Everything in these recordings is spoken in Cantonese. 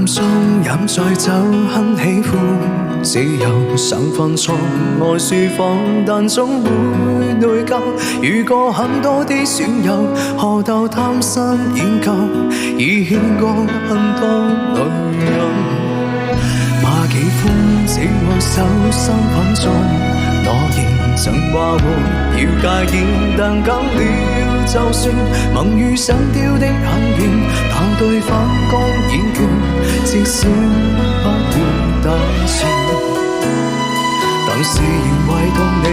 淡中飲醉酒，很喜歡自由，想放縱愛抒放，但總會內疚。遇過很多的損友，何鬥貪新厭舊，已牽過很多女友。怕喜歡這愛手身份中諾言，曾話會要戒煙，但減了就算，盟遇上吊的很遠，但對反光厭倦，至少不會打算。但是仍唯獨你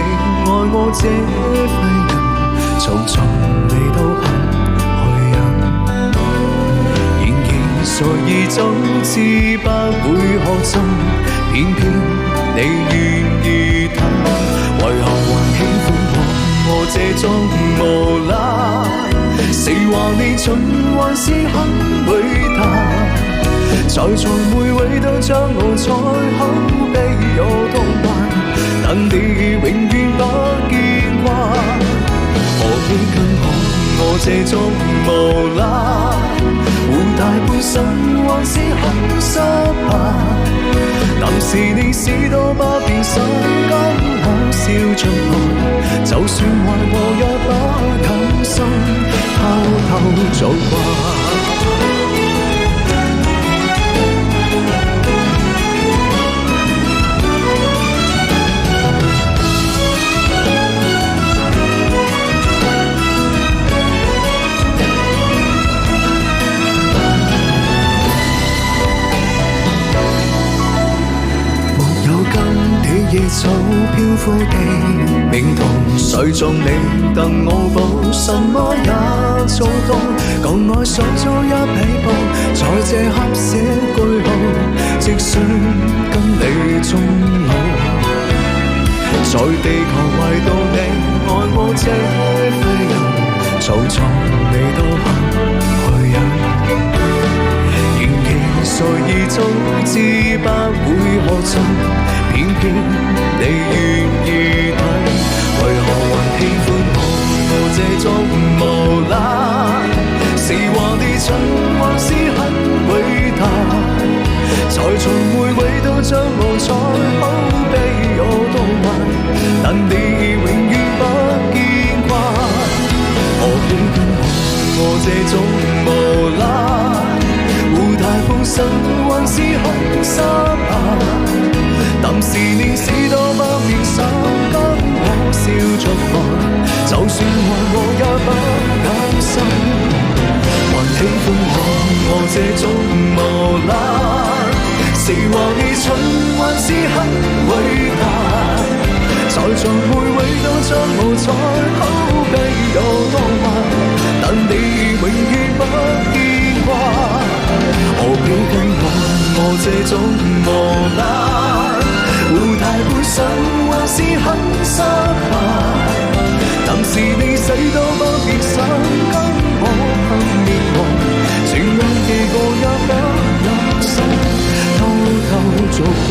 愛我這廢人，從未都很虛忍。然而在意早知不會學盡，偏偏你願意睇，為何還喜歡我這種無賴？誰話你蠢還是很偉大？在座每位都將我在口碑有多壞，但你永遠不見掛。何必跟我這種無賴？活大半生還是很失敗，但是你死都不變心，跟我笑着來，就算壞我也不甘心，偷偷做怪。野草飄忽地命途，誰做你等我補，什麼也做到，舊愛想早一起步，在這刻寫句號，即使跟你終老。在地球為到你愛我這廢人，做錯你都肯去忍。仍然誰已早知不會學盡，偏偏你願意睇，為何還喜歡我這種無賴？誰話你蠢還是很偉大？在座每位都將我在口碑有多壞，但你永遠不見掛。何必跟我這種無賴？活大半生還是很失敗，但是你死都不變心，跟我笑着來，就算壞我也不甘心。還喜歡我這種無賴？誰話你蠢還是很偉大？在座每位都將我在口碑有多壞，但你永遠不見掛。何必跟我這種無賴？活大半生還是很失敗，但是你死都不變心，跟我幸免亡，情人幾個也不忍心，偷偷做怪。